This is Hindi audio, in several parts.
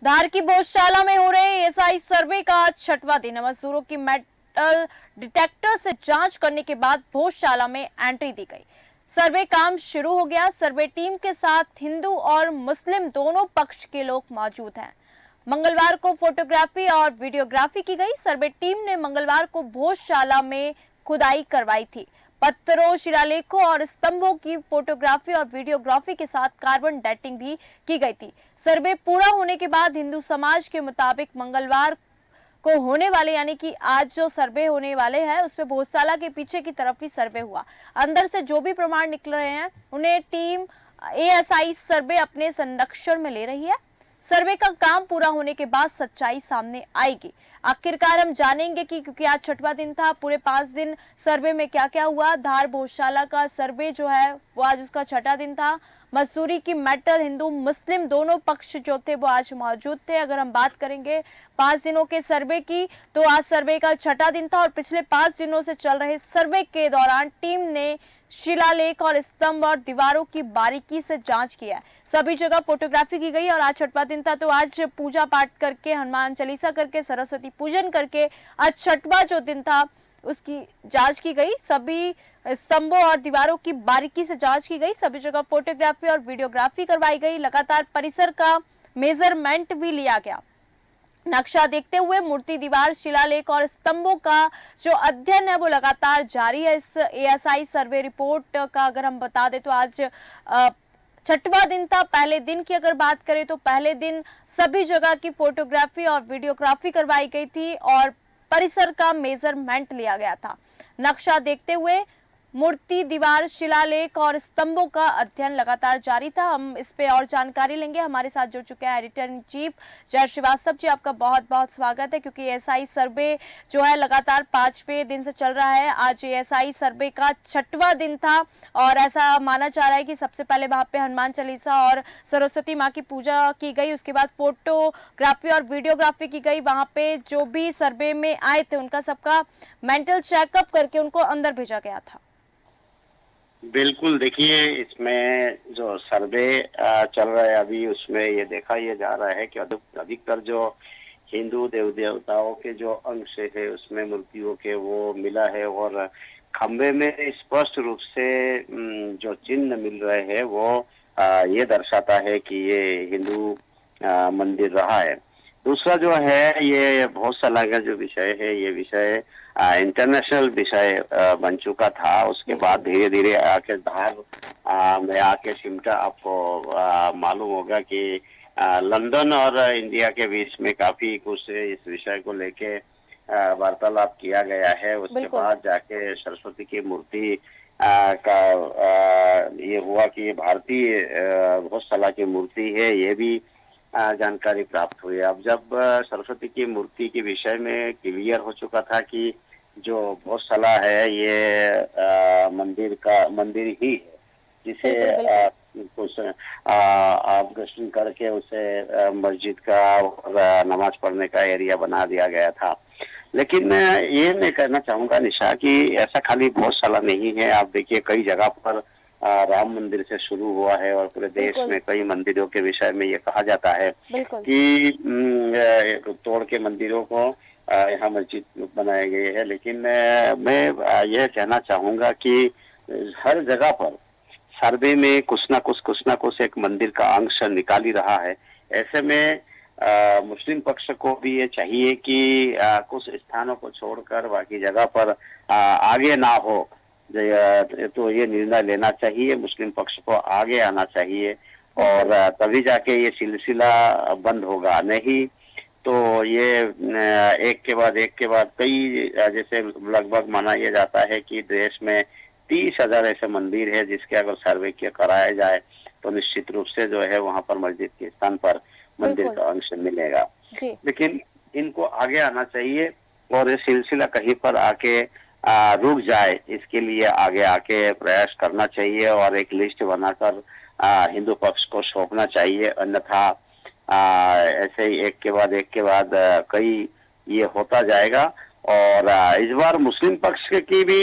धार की भोजशाला में हो रहे एएसआई सर्वे का छठवां दिन। मजदूरों की मेटल डिटेक्टर से जांच करने के बाद भोजशाला में एंट्री दी गई। सर्वे काम शुरू हो गया। सर्वे टीम के साथ हिंदू और मुस्लिम दोनों पक्ष के लोग मौजूद हैं। मंगलवार को फोटोग्राफी और वीडियोग्राफी की गई। सर्वे टीम ने मंगलवार को भोजशाला में खुदाई करवाई थी। पत्थरों, शिलालेखों और स्तंभों की फोटोग्राफी और वीडियोग्राफी के साथ कार्बन डेटिंग भी की गई थी। सर्वे पूरा होने के बाद हिंदू समाज के मुताबिक मंगलवार को होने वाले यानी कि आज जो सर्वे होने वाले हैं उसमें भोजशाला के पीछे की तरफ ही सर्वे हुआ। अंदर से जो भी प्रमाण निकल रहे हैं उन्हें टीम एएसआई सर्वे अपने संरक्षण में ले रही है। सर्वे का काम पूरा होने के बाद सच्चाई सामने आएगी। आखिरकार हम जानेंगे कि क्योंकि आज छठवां दिन था, पूरे 5 दिन सर्वे में क्या क्या हुआ। धार भोजशाला का सर्वे जो है वो आज उसका छठा दिन था। मसूरी की मेटल हिंदू मुस्लिम दोनों पक्ष जो थे वो आज मौजूद थे। अगर हम बात करेंगे 5 दिनों के सर्वे की तो आज सर्वे का छठा दिन था और पिछले 5 दिनों से चल रहे सर्वे के दौरान टीम ने शिलालेख और स्तंभ और दीवारों की बारीकी से जांच किया है। सभी जगह फोटोग्राफी की गई और आज छठवां दिन था तो आज पूजा पाठ करके, हनुमान चालीसा करके, सरस्वती पूजन करके आज छठवां जो दिन था उसकी जांच की गई। सभी स्तंभों और दीवारों की बारीकी से जांच की गई। सभी जगह फोटोग्राफी और वीडियोग्राफी करवाई गई। लगातार परिसर का मेजरमेंट भी लिया गया। नक्शा देखते हुए मूर्ति, दीवार, शिलालेख और स्तंभों का जो अध्ययन है वो लगातार जारी है। इस एएसआई सर्वे रिपोर्ट का अगर हम बता दें तो आज छठवां दिन था। पहले दिन की अगर बात करें तो पहले दिन सभी जगह की फोटोग्राफी और वीडियोग्राफी करवाई गई थी और परिसर का मेजरमेंट लिया गया था। नक्शा देखते हुए मूर्ति, दीवार, शिलालेख और स्तंभों का अध्ययन लगातार जारी था। हम इस पे और जानकारी लेंगे। हमारे साथ जुड़ चुके हैं एडिटर इन चीफ जय श्रीवास्तव जी। आपका बहुत बहुत स्वागत है क्योंकि एएसआई सर्वे जो है लगातार 5वें दिन से चल रहा है। आज एएसआई सर्वे का छठवां दिन था और ऐसा माना जा रहा है कि सबसे पहले वहां पे हनुमान चालीसा और सरस्वती माँ की पूजा की गई। उसके बाद फोटोग्राफी और वीडियोग्राफी की गई। वहां पे जो भी सर्वे में आए थे उनका सबका मेंटल चेकअप करके उनको अंदर भेजा गया था। बिल्कुल, देखिए इसमें जो सर्वे चल रहा है अभी उसमें ये देखा ये जा रहा है कि अधिकतर जो हिंदू देव देवताओं के जो अंश है उसमें मूर्तियों के वो मिला है और खंबे में स्पष्ट रूप से जो चिन्ह मिल रहे हैं वो ये दर्शाता है कि ये हिंदू मंदिर रहा है। दूसरा जो है ये भोजशाला का जो विषय है ये विषय इंटरनेशनल विषय बन चुका था। उसके बाद धीरे धीरे आके धार में आके सिमटा। आपको मालूम होगा कि लंदन और इंडिया के बीच में काफी कुछ इस विषय को लेके वार्तालाप किया गया है। उसके बाद जाके सरस्वती की मूर्ति का ये हुआ कि ये भारतीय भोजशाला की मूर्ति है, ये भी जानकारी प्राप्त हुई। अब जब सरस्वती की मूर्ति के विषय में क्लियर हो चुका था कि जो भोजशाला है ये मंदिर ही है जिसे कुछ आप दर्शन करके उसे मस्जिद का और नमाज पढ़ने का एरिया बना दिया गया था। लेकिन ये मैं कहना चाहूंगा निशा कि ऐसा खाली भोजशाला नहीं है। आप देखिए कई जगह पर राम मंदिर से शुरू हुआ है और पूरे देश में कई मंदिरों के विषय में ये कहा जाता है कि तोड़ के मंदिरों को यहाँ मस्जिद बनाए गए हैं। लेकिन मैं यह कहना चाहूंगा कि हर जगह पर सर्वे में कुछ ना कुछ एक मंदिर का अंश निकाल ही रहा है। ऐसे में मुस्लिम पक्ष को भी ये चाहिए कि कुछ स्थानों को छोड़कर बाकी जगह पर आगे ना हो, तो ये निर्णय लेना चाहिए। मुस्लिम पक्ष को आगे आना चाहिए और तभी जाके ये सिलसिला बंद होगा। नहीं तो ये एक के बाद कई, जैसे लगभग माना यह जाता है कि देश में 30,000 ऐसे मंदिर है जिसके अगर सर्वे किया कराया जाए तो निश्चित रूप से जो है वहां पर मस्जिद के स्थान पर मंदिर का अंश मिलेगा। लेकिन इनको आगे आना चाहिए और ये सिलसिला कहीं पर आके रुक जाए, इसके लिए आगे आके प्रयास करना चाहिए और एक लिस्ट बनाकर हिंदू पक्ष को सौंपना चाहिए। अन्यथा ऐसे ही एक के बाद कई ये होता जाएगा। और इस बार मुस्लिम पक्ष की भी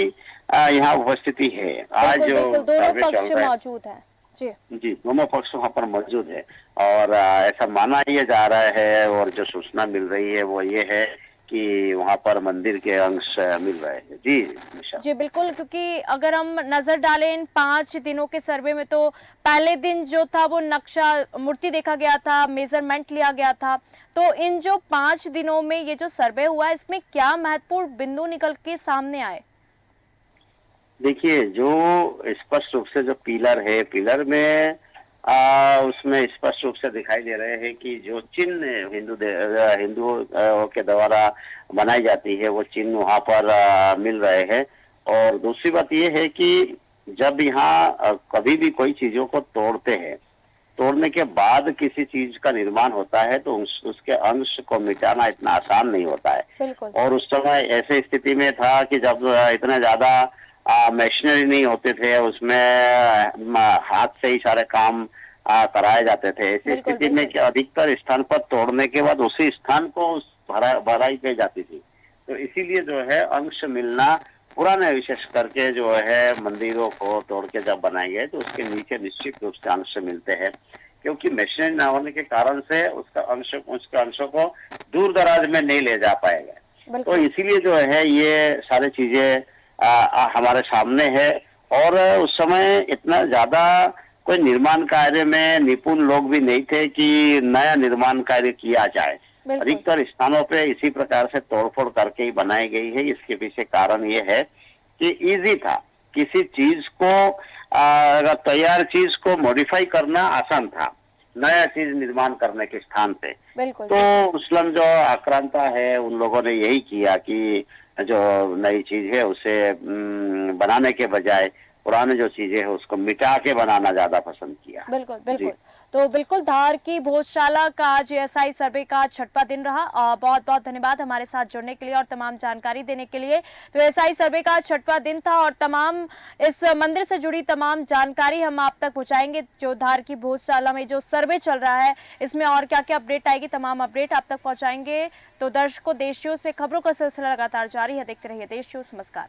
यहाँ उपस्थिति है। आज जो दोनों पक्ष मौजूद है जी। जी, दोनों पक्ष वहाँ पर मौजूद है और ऐसा माना ये जा रहा है और जो सूचना मिल रही है वो ये है कि वहाँ पर मंदिर के अंश मिल रहे हैं। जी, निशा। जी, बिल्कुल, क्योंकि अगर हम नज़र डालें इन 5 दिनों के सर्वे में, तो पहले दिन जो था वो नक्शा मूर्ति देखा गया था, मेज़रमेंट लिया गया था। तो इन जो 5 दिनों में ये जो सर्वे हुआ है, इसमें क्या महत्वपूर्ण बिंदु निकल के सामने आए? देखिए, जो स्पष्ट रूप से जो पिलर है, पिलर में उसमें स्पष्ट रूप से दिखाई दे रहे हैं कि जो चिन्ह हिंदुओं के द्वारा बनाई जाती है, वो चिन्ह वहाँ पर मिल रहे हैं। और दूसरी बात ये है कि जब यहाँ कभी भी कोई चीज़ों को तोड़ते हैं, तोड़ने के बाद किसी चीज का निर्माण होता है तो उसके अंश को मिटाना इतना आसान नहीं होता है। बिल्कुल। और उस समय ऐसे स्थिति में था कि जब इतने ज्यादा मशीनरी नहीं होते थे, उसमें हाथ से ही सारे काम कराए जाते थे। ऐसी बिल्कुल, स्थिति में बिल्कुल। कि अधिकतर स्थान पर तोड़ने के बाद उसी स्थान को भराई की जाती थी। तो इसीलिए जो है अंश मिलना, पुराने विशेष करके जो है मंदिरों को तोड़ के जब बनाए गए तो उसके नीचे निश्चित रूप से अंश मिलते हैं, क्योंकि मशीन न होने के कारण से उसके अंशों को दूर दराज में नहीं ले जा पाएगा। तो बिल्कुल। इसीलिए जो है ये सारी चीजें हमारे सामने है। और उस समय इतना ज्यादा कोई निर्माण कार्य में निपुण लोग भी नहीं थे कि नया निर्माण कार्य किया जाए। बिल्कुल। अधिकतर स्थानों पे इसी प्रकार से तोड़फोड़ करके ही बनाई गई है। इसके पीछे कारण ये है कि इजी था, किसी चीज को अगर तैयार चीज को मॉडिफाई करना आसान था, नया चीज निर्माण करने के स्थान पे। बिल्कुल। तो मुस्लिम जो आक्रांता है उन लोगों ने यही किया कि जो नई चीज है उसे बनाने के बजाय पुराने जो चीजें है उसको मिटा के बनाना ज्यादा पसंद किया। बिल्कुल, जी। बिल्कुल। तो बिल्कुल, धार की भोजशाला का आज एएसआई सर्वे का 6वां दिन रहा। बहुत-बहुत धन्यवाद हमारे साथ जुड़ने के लिए और तमाम जानकारी देने के लिए। तो एएसआई सर्वे का 6वां दिन था और तमाम इस मंदिर से जुड़ी तमाम जानकारी हम आप तक पहुँचाएँगे। जो धार की भोजशाला में जो सर्वे चल रहा है, इसमें और क्या-क्या अपडेट आएगी, तमाम अपडेट आप तक पहुँचाएँगे। तो दर्शकों, देश न्यूज़ पे खबरों का सिलसिला लगातार जारी है। देखते रहिए देश न्यूज़। नमस्कार।